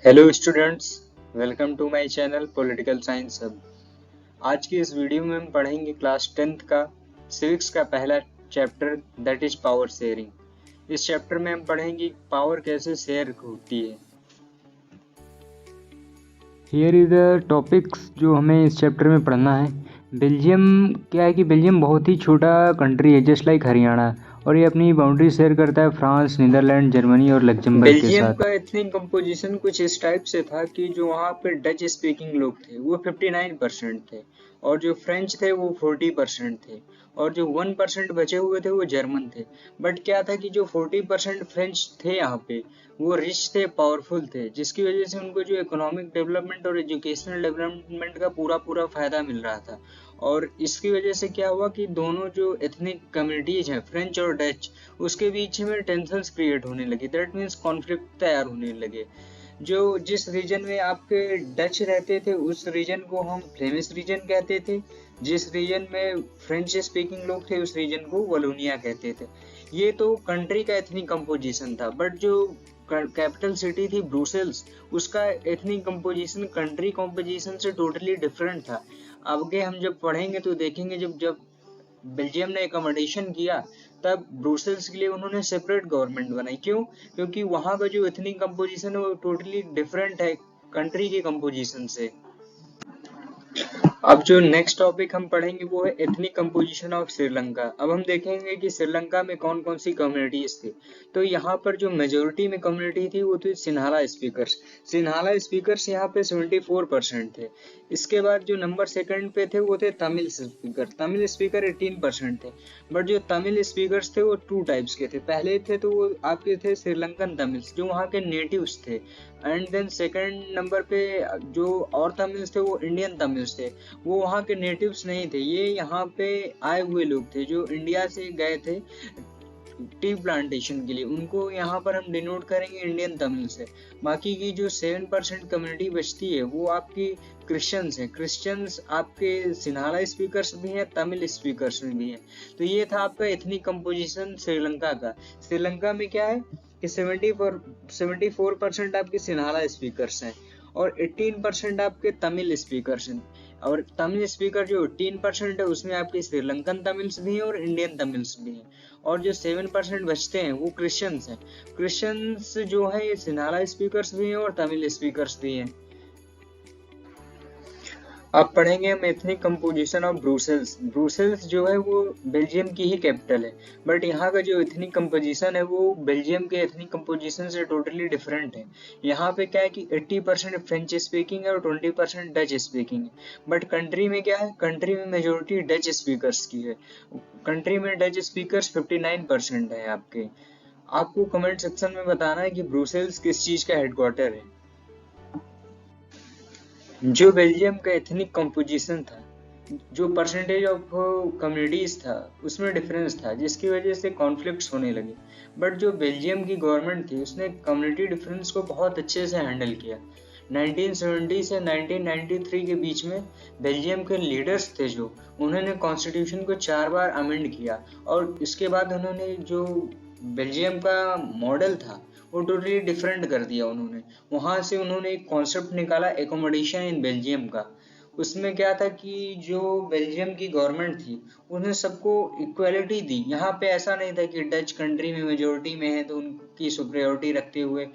Hello students, welcome to my channel political science hub. आज की इस वीडियो में हम पढ़ेंगे क्लास 10th का सिविक्स का पहला chapter that is power sharing. इस चैप्टर में हम पढ़ेंगे पावर कैसे शेयर होती है। हियर इज द टॉपिक्स जो हमें इस चैप्टर में पढ़ना है। बेल्जियम क्या है कि बेल्जियम बहुत ही छोटा कंट्री है, जस्ट लाइक हरियाणा, और ये अपनी बाउंड्री शेयर करता है फ्रांस, नीदरलैंड, जर्मनी और लग्जमबर्ग के बेल्जियम साथ। का एथनिक कंपोजिशन कुछ इस टाइप से था कि जो वहाँ पे डच स्पीकिंग लोग थे वो 59% थे, और जो फ्रेंच थे वो 40% थे, और जो 1% बचे हुए थे वो जर्मन थे। बट क्या था कि जो 40% फ्रेंच थे यहाँ पे वो रिच थे, पावरफुल थे, जिसकी वजह से उनको जो इकोनॉमिक डेवलपमेंट और एजुकेशनल डेवलपमेंट का पूरा पूरा फायदा मिल रहा था। और इसकी वजह से क्या हुआ कि दोनों जो एथनिक कम्युनिटीज हैं फ्रेंच और डच, उसके बीच में टेंशन्स क्रिएट होने लगी। दैट मीन्स कॉन्फ्लिक्ट तैयार होने लगे। जो जिस रीजन में आपके डच रहते थे उस रीजन को हम फ्लेमिश रीजन कहते थे, जिस रीजन में फ्रेंच स्पीकिंग लोग थे उस रीजन को वलोनिया कहते थे। ये तो कंट्री का एथनिक कंपोजिशन था। बट जो कैपिटल सिटी थी ब्रुसेल्स, उसका एथनिक कंपोजिशन कंट्री कंपोजिशन से टोटली डिफरेंट था। आगे हम जब पढ़ेंगे तो देखेंगे, जब जब बेल्जियम ने एकमोडेशन किया तब ब्रुसेल्स के लिए उन्होंने सेपरेट गवर्नमेंट बनाई। क्यों? क्योंकि वहां का जो एथनिक कंपोजिशन है वो टोटली डिफरेंट है कंट्री के कंपोजिशन से। अब जो नेक्स्ट टॉपिक हम पढ़ेंगे वो है एथनिक कंपोजिशन ऑफ श्रीलंका। अब हम देखेंगे कि श्रीलंका में कौन कौन सी कम्युनिटीज थी। तो यहाँ पर जो मेजोरिटी में कम्युनिटी थी वो थी सिन्हाला स्पीकर्स। सिन्हाला स्पीकर्स यहाँ पे 74% थे। इसके बाद जो नंबर सेकंड पे थे वो थे तमिल स्पीकर। तमिल स्पीकर 18% थे। बट जो तमिल स्पीकर्स थे वो टू टाइप्स के थे। पहले थे तो वो आपके थे श्रीलंकन तमिल्स जो वहाँ के नेटिव्स थे, एंड देन सेकंड नंबर पे जो और तमिल्स थे वो इंडियन तमिल्स थे। वो वहाँ के नेटिव्स नहीं थे, ये यहाँ पे आए हुए लोग थे जो इंडिया से गए थे टी प्लांटेशन के लिए। उनको यहाँ पर हम डिनोट करेंगे इंडियन तमिल से। बाकी की जो 7% कम्युनिटी बचती है वो आपकी क्रिश्चियंस है। क्रिश्चियंस आपके सिन्हाला स्पीकर्स भी हैं, तमिल स्पीकर्स में भी हैं। तो ये था आपका एथनिक कंपोजिशन श्रीलंका का। श्रीलंका में क्या है कि 74% आपके सिन्हाला स्पीकर्स हैं और 18% आपके तमिल स्पीकर्स हैं। और तमिल स्पीकर जो 18% है उसमें आपके श्रीलंकन तमिल्स भी हैं और इंडियन तमिल्स भी हैं। और जो 7% बचते हैं वो क्रिश्चियंस हैं। क्रिश्चियंस जो है ये सिन्हाला स्पीकर्स भी हैं और तमिल स्पीकर्स भी हैं। अब पढ़ेंगे हम ethnic composition of Brussels. Brussels जो है वो बेल्जियम की ही कैपिटल है, बट यहाँ का जो एथनिक कंपोजिशन है वो बेल्जियम के एथनिक कंपोजिशन से टोटली डिफरेंट है। यहाँ पे क्या है कि 80% फ्रेंच स्पीकिंग है और 20% डच स्पीकिंग है। बट कंट्री में क्या है, कंट्री में मेजोरिटी डच स्पीकर्स की है। कंट्री में डच स्पीकर्स 59% है आपके। आपको कमेंट सेक्शन में बताना है कि ब्रुसेल्स किस चीज का हेडक्वार्टर है। जो बेल्जियम का एथनिक कंपोजिशन था, जो परसेंटेज ऑफ कम्युनिटीज था उसमें डिफरेंस था, जिसकी वजह से कॉन्फ्लिक्ट्स होने लगे। बट जो बेल्जियम की गवर्नमेंट थी उसने कम्युनिटी डिफरेंस को बहुत अच्छे से हैंडल किया। 1970 से 1993 के बीच में बेल्जियम के लीडर्स थे जो, उन्होंने कॉन्स्टिट्यूशन को 4 बार अमेंड किया। और इसके बाद उन्होंने जो बेल्जियम का मॉडल था वो टोटली डिफरेंट कर दिया। उन्होंने वहां से उन्होंने एक कॉन्सेप्ट निकाला एकोमोडेशन इन बेल्जियम का। उसमें क्या था कि जो बेल्जियम की गवर्नमेंट थी उन्हें सबको इक्वलिटी दी। यहाँ पे ऐसा नहीं था कि डच कंट्री में मेजोरिटी में है तो उनकी सुप्रियोरिटी रखते हुए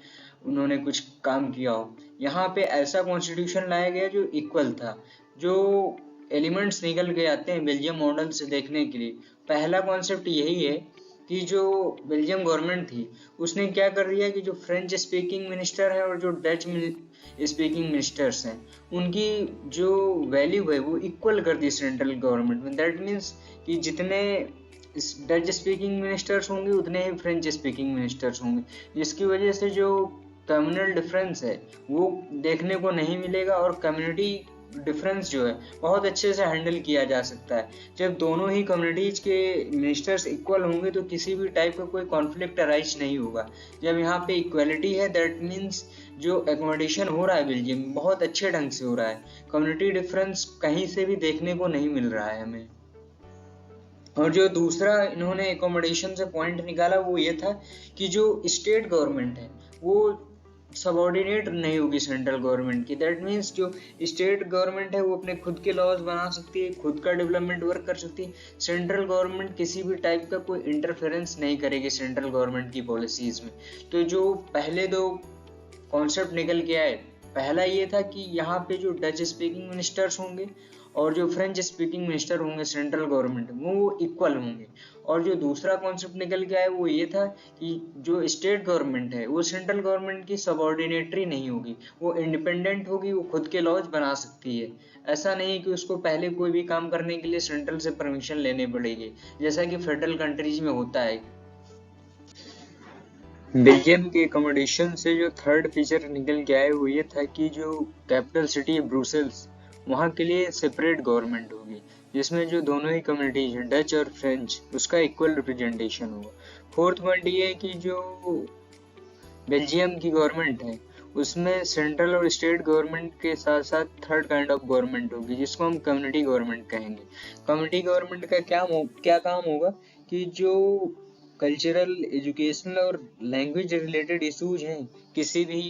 उन्होंने कुछ काम किया हो। यहाँ पे ऐसा कॉन्स्टिट्यूशन लाया गया जो इक्वल था। जो एलिमेंट्स निकल के आते हैं बेल्जियम मॉडल से देखने के लिए, पहला कॉन्सेप्ट यही है कि जो बेल्जियम गवर्नमेंट थी उसने क्या कर दिया कि जो फ्रेंच स्पीकिंग मिनिस्टर है और जो डच स्पीकिंग मिनिस्टर्स हैं उनकी जो वैल्यू है वो इक्वल कर दी सेंट्रल गवर्नमेंट में। दैट मीन्स कि जितने डच स्पीकिंग मिनिस्टर्स होंगे उतने ही फ्रेंच स्पीकिंग मिनिस्टर्स होंगे, जिसकी वजह से जो कम्युनल डिफरेंस है वो देखने को नहीं मिलेगा और कम्युनिटी डिफरेंस जो है बहुत अच्छे से हैंडल किया जा सकता है। जब दोनों ही कम्युनिटीज के मिनिस्टर्स इक्वल होंगे तो किसी भी टाइप का कोई कॉन्फ्लिक्ट अराइज नहीं होगा। जब यहाँ पे इक्वलिटी है दैट मीन्स जो एकोमोडेशन हो रहा है बेल्जियम में बहुत अच्छे ढंग से हो रहा है। कम्युनिटी डिफरेंस कहीं से भी देखने को नहीं मिल रहा है हमें। और जो दूसरा इन्होंने एकोमोडेशन से पॉइंट निकाला वो ये था कि जो स्टेट गवर्नमेंट है वो सबऑर्डिनेट नहीं होगी सेंट्रल गवर्नमेंट की। दैट मीन्स जो स्टेट गवर्नमेंट है वो अपने खुद के लॉज बना सकती है, खुद का डेवलपमेंट वर्क कर सकती है। सेंट्रल गवर्नमेंट किसी भी टाइप का कोई इंटरफेरेंस नहीं करेगी सेंट्रल गवर्नमेंट की पॉलिसीज में। तो जो पहले दो कॉन्सेप्ट निकल के आए, पहला ये था कि यहाँ पे जो डच स्पीकिंग मिनिस्टर्स होंगे और जो फ्रेंच स्पीकिंग मिनिस्टर होंगे सेंट्रल गवर्नमेंट में, वो इक्वल होंगे। और जो दूसरा कॉन्सेप्ट निकल के आया वो ये था कि जो स्टेट गवर्नमेंट है वो सेंट्रल गवर्नमेंट की सबऑर्डिनेटरी नहीं होगी, वो इंडिपेंडेंट होगी, वो खुद के लॉज बना सकती है। ऐसा नहीं है कि उसको पहले कोई भी काम करने के लिए सेंट्रल से परमिशन लेनी पड़ेगी, जैसा कि फेडरल कंट्रीज में होता है। बेल्जियम के अकोमोडेशन से जो थर्ड फीचर निकल के आए वो ये था कि जो कैपिटल सिटी है ब्रुसेल्स, वहाँ के लिए सेपरेट गवर्नमेंट होगी, जिसमें जो दोनों ही कम्युनिटीज हैं डच और फ्रेंच, उसका इक्वल रिप्रेजेंटेशन होगा। फोर्थ पॉइंट ये है कि जो बेल्जियम की गवर्नमेंट है उसमें सेंट्रल और स्टेट गवर्नमेंट के साथ साथ थर्ड काइंड ऑफ गवर्नमेंट होगी, जिसको हम कम्युनिटी गवर्नमेंट कहेंगे। कम्युनिटी गवर्नमेंट का क्या काम होगा कि जो कल्चरल, एजुकेशनल और लैंग्वेज रिलेटेड इश्यूज हैं किसी भी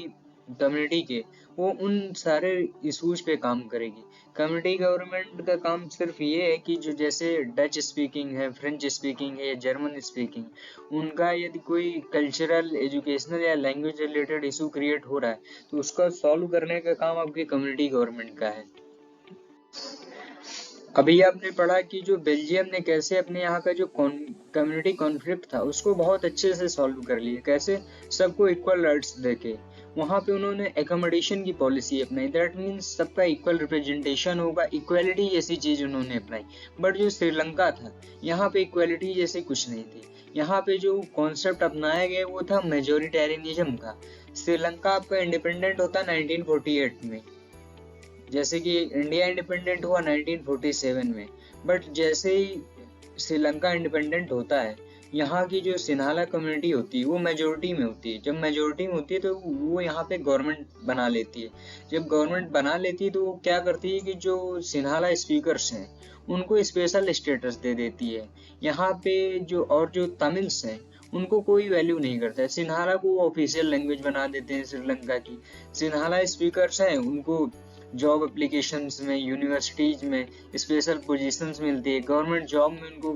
कम्युनिटी के, वो उन सारे इश्यूज पे काम करेगी। कम्युनिटी गवर्नमेंट का काम सिर्फ ये है कि जो जैसे डच स्पीकिंग है, फ्रेंच स्पीकिंग है या जर्मन स्पीकिंग, उनका यदि कोई कल्चरल, एजुकेशनल या लैंग्वेज रिलेटेड इशू क्रिएट हो रहा है तो उसका सॉल्व करने का काम आपकी कम्युनिटी गवर्नमेंट का है। अभी आपने पढ़ा कि जो बेल्जियम ने कैसे अपने यहाँ का जो कम्युनिटी कॉन्फ्लिक्ट था उसको बहुत अच्छे से सॉल्व कर लिया, कैसे सबको इक्वल राइट्स देके। वहाँ पे उन्होंने एकोमोडेशन की पॉलिसी अपनाई, दैट मीन्स सबका इक्वल रिप्रेजेंटेशन होगा, इक्वलिटी जैसी चीज उन्होंने अपनाई। बट जो श्रीलंका था, यहाँ पे इक्वलिटी जैसी कुछ नहीं थी। यहाँ पे जो कॉन्सेप्ट अपनाया गया वो था मेजोरिटेरियनिज्म का। श्रीलंका आपका इंडिपेंडेंट होता 1948 में, जैसे कि इंडिया इंडिपेंडेंट हुआ 1947 में। बट जैसे ही श्रीलंका इंडिपेंडेंट होता है, यहाँ की जो सिन्हाला कम्युनिटी होती है वो मेजोरिटी में होती है। जब मेजोरिटी में होती है तो वो यहाँ पे गवर्नमेंट बना लेती है। जब गवर्नमेंट बना लेती है तो वो क्या करती है कि जो सिन्हाला स्पीकर्स हैं उनको स्पेशल स्टेटस दे देती है। यहाँ पे जो तमिल्स हैं उनको कोई वैल्यू नहीं करता है। सिन्हाला को ऑफिशियल लैंग्वेज बना देते हैं श्रीलंका की। सिन्हाला स्पीकर्स हैं उनको जॉब एप्लीकेशंस में, यूनिवर्सिटीज में स्पेशल पोजीशंस मिलती है, गवर्नमेंट जॉब में उनको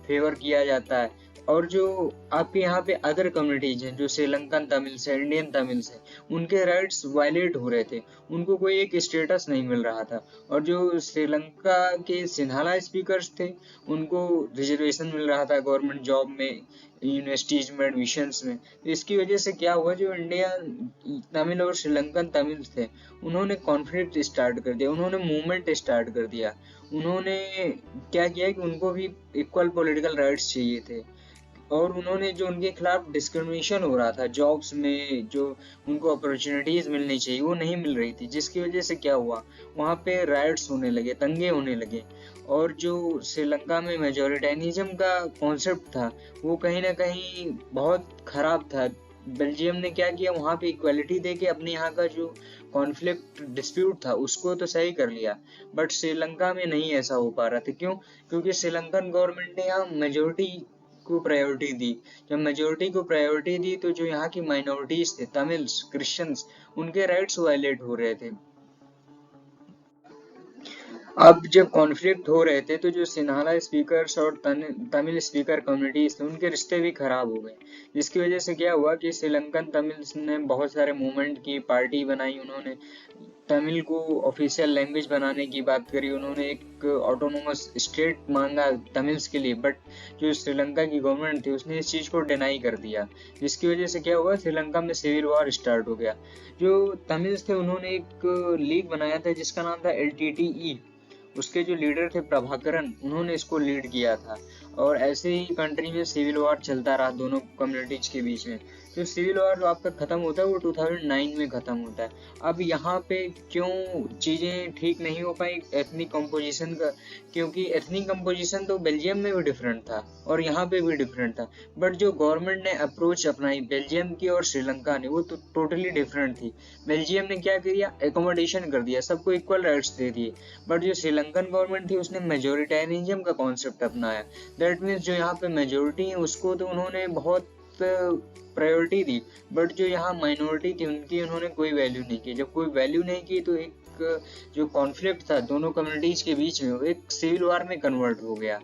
फेवर किया जाता है। और जो आपके यहाँ पे अदर कम्युनिटीज हैं, जो श्रीलंकन तमिल्स है, इंडियन तमिल्स है, उनके राइट्स वायलेट हो रहे थे, उनको कोई एक स्टेटस नहीं मिल रहा था। और जो श्रीलंका के सिन्हाला स्पीकर्स थे उनको रिजर्वेशन मिल रहा था गवर्नमेंट जॉब में, यूनिवर्सिटीज में एडमिशंस में। तो इसकी वजह से क्या हुआ, जो इंडिया तमिल और श्रीलंकन तमिल्स थे उन्होंने कॉन्फ्लिक्ट स्टार्ट कर दिया, उन्होंने मूवमेंट स्टार्ट कर दिया। उन्होंने क्या किया कि उनको भी इक्वल पॉलिटिकल राइट्स चाहिए थे। और उन्होंने जो उनके खिलाफ डिस्क्रिमिनेशन हो रहा था जॉब्स में, जो उनको अपॉर्चुनिटीज मिलनी चाहिए वो नहीं मिल रही थी, जिसकी वजह से क्या हुआ, वहाँ पे राइट्स होने लगे, दंगे होने लगे। और जो श्रीलंका में मेजोरिटेनिज्म का कॉन्सेप्ट था वो कहीं ना कहीं बहुत खराब था। बेल्जियम ने क्या किया, वहाँ पे इक्वालिटी दे के अपने यहाँ का जो कॉन्फ्लिक्ट डिस्प्यूट था उसको तो सही कर लिया। बट श्रीलंका में नहीं ऐसा हो पा रहा था। क्यों? क्योंकि श्रीलंकन गवर्नमेंट ने यहाँ मेजोरिटी को प्रायोरिटी दी। जब मेजोरिटी को प्रायोरिटी दी तो जो यहाँ की माइनॉरिटीज थे, तमिल्स, क्रिश्चियंस, उनके राइट्स वायलेट हो रहे थे। अब जब कॉन्फ्लिक्ट हो रहे थे तो जो सिन्हाला स्पीकर्स और तमिल स्पीकर कम्युनिटीज थे उनके रिश्ते भी खराब हो गए, जिसकी वजह से क्या हुआ कि श्रीलंकन तमिल्स ने बहुत सारे मूवमेंट की, पार्टी बनाई, उन्होंने तमिल को ऑफिशियल लैंग्वेज बनाने की बात करी, उन्होंने एक ऑटोनोमस स्टेट मांगा तमिल्स के लिए। बट जो श्रीलंका की गवर्नमेंट थी उसने इस चीज को डिनाई कर दिया, जिसकी वजह से क्या हुआ, श्रीलंका में सिविल वॉर स्टार्ट हो गया। जो तमिल्स थे उन्होंने एक लीग बनाया था जिसका नाम था LTTE। उसके जो लीडर थे प्रभाकरन, उन्होंने इसको लीड किया था। और ऐसे ही कंट्री में सिविल वॉर चलता रहा दोनों कम्युनिटीज के बीच में। जो सिविल वॉर जो आपका खत्म होता है वो 2009 में खत्म होता है। अब यहाँ पे क्यों चीजें ठीक नहीं हो पाई एथनिक कंपोजिशन का, क्योंकि एथनिक कंपोजिशन तो बेल्जियम में भी डिफरेंट था और यहाँ पे भी डिफरेंट था। बट जो गवर्नमेंट ने अप्रोच अपनाई बेल्जियम की और श्रीलंका ने, वो तो टोटली डिफरेंट थी। बेल्जियम ने क्या किया, एकोमोडेशन कर दिया, सबको इक्वल राइट्स दे दिए। बट जो श्रीलंकन गवर्नमेंट थी उसने मेजोरिटेरियनिज्म का कॉन्सेप्ट अपनाया। दैट मीन्स जो यहाँ पे मेजोरिटी है उसको तो उन्होंने बहुत प्रायोरिटी दी, बट जो यहाँ माइनॉरिटी थी उनकी उन्होंने कोई वैल्यू नहीं की। जब कोई वैल्यू नहीं की तो एक जो कॉन्फ्लिक्ट था दोनों कम्युनिटीज के बीच में, वो एक सिविल वार में कन्वर्ट हो गया।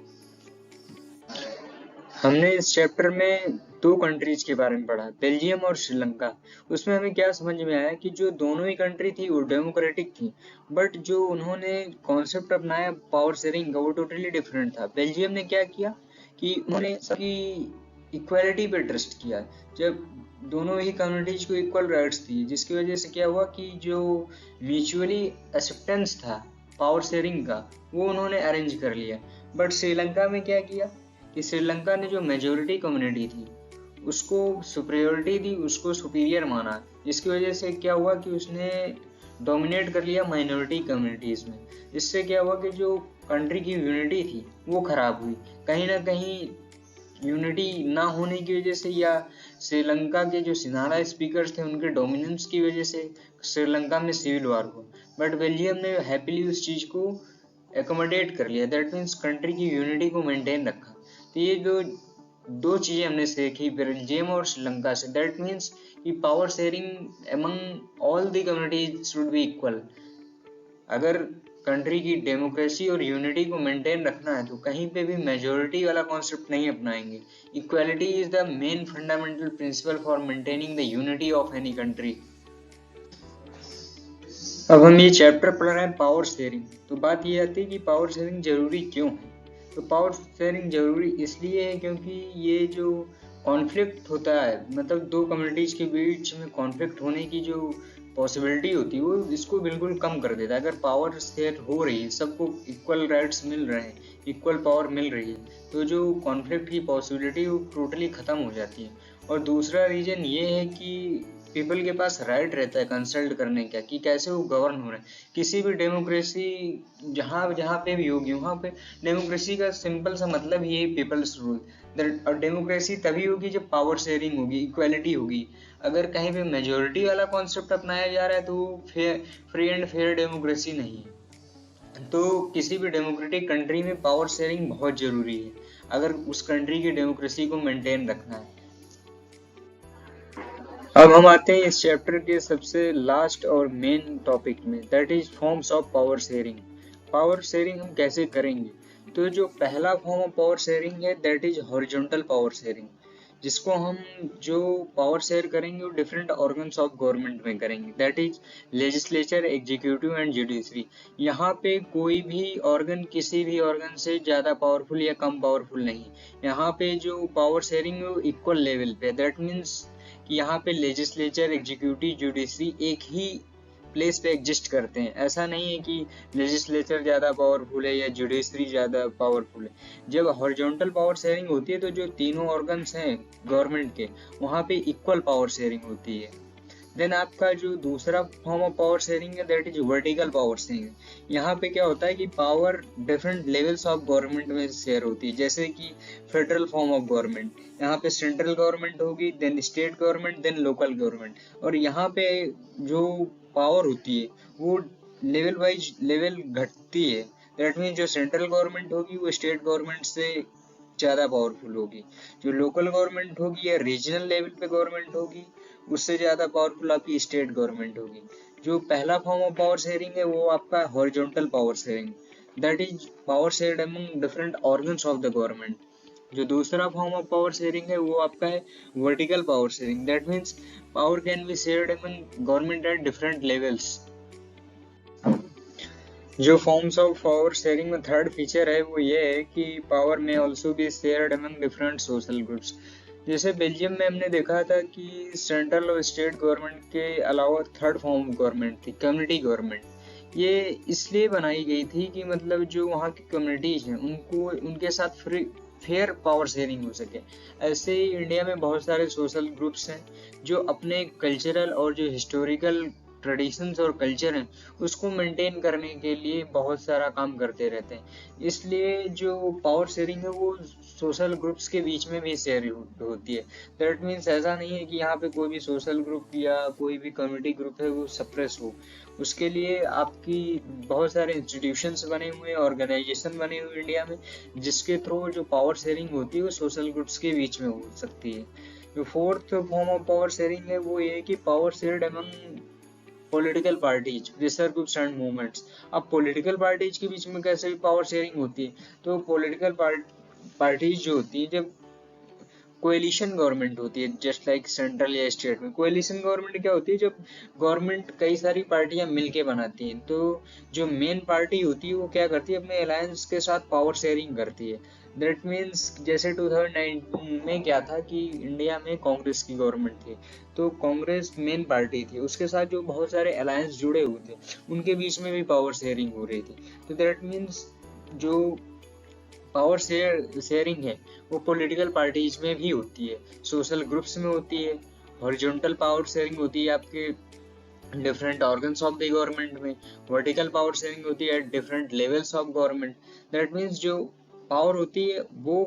हमने इस चैप्टर में दो कंट्रीज के बारे में पढ़ा, बेल्जियम और श्रीलंका। उसमें हमें क्या समझ में आया कि जो दोनों ही कंट्री थी वो डेमोक्रेटिक थी, बट जो उन्होंने कॉन्सेप्ट अपनाया पावर शेयरिंग का वो टोटली डिफरेंट था। बेल्जियम ने क्या किया कि उन्होंने सबकी इक्वालिटी पे ट्रस्ट किया। जब दोनों ही कम्युनिटीज को इक्वल राइट्स थी, जिसकी वजह से क्या हुआ कि जो म्यूचुअली एक्सेप्टेंस था पावर शेयरिंग का वो उन्होंने अरेंज कर लिया। बट श्रीलंका में क्या किया कि श्रीलंका ने जो मेजोरिटी कम्युनिटी थी उसको सुपीरियरिटी दी, उसको सुपीरियर माना, जिसकी वजह से क्या हुआ कि उसने डोमिनेट कर लिया माइनॉरिटी कम्युनिटीज में। इससे क्या हुआ कि जो कंट्री की यूनिटी थी वो खराब हुई। कहीं ना कहीं यूनिटी ना होने की वजह से या श्रीलंका के जो सिनारा स्पीकर्स थे उनके डोमिनेंस की वजह से श्रीलंका में सिविल वार हुआ। बट बेल्जियम ने हैप्पीली उस चीज को एकोमोडेट कर लिया, दैट मीन्स कंट्री की यूनिटी को मेंटेन रखा। तो ये जो दो चीजें हमने सीखी बेल्जियम और श्रीलंका से, दैट मीन्स कि power sharing among all the communities should be equal. अगर कंट्री की डेमोक्रेसी और यूनिटी को मेंटेन रखना है तो कहीं पे भी मेजोरिटी वाला कॉन्सेप्ट नहीं अपनाएंगे। Equality is the main fundamental principle for maintaining the unity of any country. अब हम ये चैप्टर पढ़ रहे हैं पावर शेयरिंग। तो बात ये आती है कि पावर शेयरिंग जरूरी क्यों है। तो पावर शेयरिंग जरूरी इसलिए है क्योंकि ये जो कॉन्फ्लिक्ट होता है, मतलब दो कम्युनिटीज के बीच में कॉन्फ्लिक्ट होने की जो पॉसिबिलिटी होती है वो इसको बिल्कुल कम कर देता है। अगर पावर शेयर हो रही है, सबको इक्वल राइट्स मिल रहे हैं, इक्वल पावर मिल रही है, तो जो कॉन्फ्लिक्ट की पॉसिबिलिटी वो टोटली खत्म हो जाती है। और दूसरा रीजन ये है कि पीपल के पास राइट रहता है कंसल्ट करने का कि कैसे वो गवर्न हो रहे हैं। किसी भी डेमोक्रेसी जहाँ जहाँ पे भी होगी वहाँ पे डेमोक्रेसी का सिंपल सा मतलब ये है पीपल्स रूल। और डेमोक्रेसी तभी होगी जब पावर शेयरिंग होगी, इक्वालिटी होगी। अगर कहीं पे मेजोरिटी वाला कॉन्सेप्ट अपनाया जा रहा है तो वो फ्री एंड फेयर डेमोक्रेसी नहीं है। तो किसी भी डेमोक्रेटिक कंट्री में पावर शेयरिंग बहुत जरूरी है अगर उस कंट्री की डेमोक्रेसी को मेंटेन रखना है। अब हम आते हैं इस चैप्टर के सबसे लास्ट और मेन टॉपिक में, that is forms of power sharing. Power sharing हम कैसे करेंगे। तो जो पहला फॉर्म ऑफ पावर शेयरिंग है that is horizontal power sharing, जिसको हम जो पावर शेयर करेंगे वो डिफरेंट ऑर्गन्स ऑफ गवर्नमेंट में करेंगे, that is legislature, executive and judiciary. यहाँ पे कोई भी ऑर्गन किसी भी ऑर्गन से ज्यादा पावरफुल या कम पावरफुल नहीं। यहाँ पे जो पावर शेयरिंग है वो इक्वल लेवल पे, दैट मीन्स कि यहाँ पे लेजिस्लेचर, एग्जीक्यूटिव, जुडिशरी एक ही प्लेस पे एग्जिस्ट करते हैं। ऐसा नहीं है कि लेजिस्लेचर ज्यादा पावरफुल है या जुडिशरी ज्यादा पावरफुल है। जब हॉरिजॉन्टल पावर शेयरिंग होती है तो जो तीनों ऑर्गन्स हैं गवर्नमेंट के वहाँ पे इक्वल पावर शेयरिंग होती है। देन आपका जो दूसरा फॉर्म ऑफ पावर शेयरिंग है that is vertical power sharing. यहाँ पे क्या होता है कि power different levels of government में शेयर होती है, जैसे कि फेडरल फॉर्म ऑफ गवर्नमेंट, यहाँ पे सेंट्रल गवर्नमेंट होगी, then state government, then local government. और यहाँ पे जो पावर होती है वो लेवल वाइज लेवल घटती है। दैट मीन जो सेंट्रल गवर्नमेंट होगी वो स्टेट गवर्नमेंट से ज्यादा पावरफुल होगी, जो लोकल गवर्नमेंट होगी या रीजनल लेवल पे गवर्नमेंट होगी उससे ज्यादा पावरफुल आपकी स्टेट गवर्नमेंट होगी। जो पहला फॉर्म ऑफ पावर शेयरिंग है वो आपका horizontal power sharing, that is power shared among different organs of the government. जो दूसरा फॉर्म ऑफ पावर शेयरिंग है वो आपका है vertical power sharing, that means power can be shared among government at different levels. जो forms of power sharing में third feature है वो ये है कि पावर में also be shared among different social groups. जैसे बेल्जियम में हमने देखा था कि सेंट्रल और स्टेट गवर्नमेंट के अलावा थर्ड फॉर्म ऑफ गवर्नमेंट थी कम्युनिटी गवर्नमेंट। ये इसलिए बनाई गई थी कि मतलब जो वहाँ की कम्युनिटीज हैं उनको उनके साथ फेयर पावर शेयरिंग हो सके। ऐसे ही इंडिया में बहुत सारे सोशल ग्रुप्स हैं जो अपने कल्चरल और जो हिस्टोरिकल ट्रेडिशंस और कल्चर हैं उसको मेंटेन करने के लिए बहुत सारा काम करते रहते हैं। इसलिए जो पावर शेयरिंग है वो सोशल ग्रुप्स के बीच में भी शेयर होती है। दैट मीन्स ऐसा नहीं है कि यहाँ पे कोई भी सोशल ग्रुप या कोई भी कम्युनिटी ग्रुप है वो सप्रेस हो। उसके लिए आपकी बहुत सारे इंस्टीट्यूशंस बने हुए, ऑर्गेनाइजेशन बने हुए इंडिया में, जिसके थ्रू जो पावर शेयरिंग होती है वो सोशल ग्रुप्स के बीच में हो सकती है। जो fourth form of power sharing है वो ये है कि power shared among political parties, pressure groups and movements. अब पॉलिटिकल पार्टीज के बीच में कैसे भी पावर शेयरिंग होती है, तो पॉलिटिकल पार्टीज जो होती है, जब कोएलिशन गवर्नमेंट होती है, जस्ट लाइक सेंट्रल या स्टेट में, कोएलिशन गवर्नमेंट क्या होती है, जब गवर्नमेंट कई सारी पार्टियां मिलके बनाती हैं, तो जो मेन पार्टी होती है वो क्या करती है, अपने अलायंस के साथ पावर शेयरिंग करती है। दैट मीन्स जैसे 2009 में क्या था कि इंडिया में कांग्रेस की गवर्नमेंट थी, तो कांग्रेस मेन पार्टी थी, उसके साथ जो बहुत सारे अलायंस जुड़े हुए थे उनके बीच में भी पावर शेयरिंग हो रही थी। तो दैट मीन्स जो पावर शेयरिंग है वो पॉलिटिकल पार्टीज में भी होती है, सोशल ग्रुप्स में होती है, हॉरिजॉन्टल पावर शेयरिंग होती है आपके different organs of the government में, वर्टिकल पावर शेयरिंग होती है at different levels of government. That means जो पावर होती है वो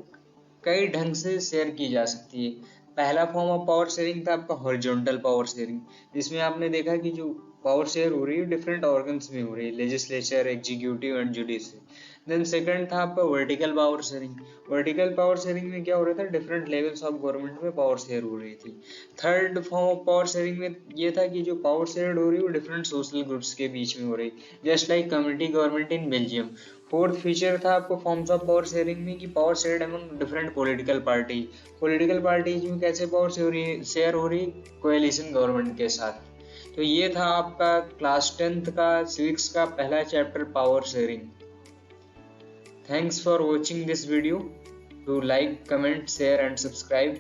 कई ढंग से शेयर की जा सकती है। पहला फॉर्म ऑफ पावर शेयरिंग था आपका हॉरिजॉन्टल पावर शेयरिंग, जिसमें आपने देखा कि जो पावर शेयर हो रही है डिफरेंट ऑर्गन्स में हो रही है, legislature, executive and judiciary. Then second था आपका vertical power sharing. Vertical power sharing में क्या हो रहा था, डिफरेंट लेवल्स ऑफ गवर्नमेंट में पावर शेयर हो रही थी। Third form of power sharing में ये था कि जो पावर शेयर हो रही है वो डिफरेंट सोशल ग्रुप्स के बीच में हो रही, just like community government in Belgium. Fourth feature था आपको फॉर्म्स ऑफ पावर शेयरिंग में कि power shared among different political party. Political parties में कैसे पावर शेयर हो रही, कोएलिशन गवर्नमेंट के साथ। तो ये था आपका क्लास 10th का सिविक्स का पहला chapter, power sharing. Thanks for watching this video. Do like, comment, share and subscribe.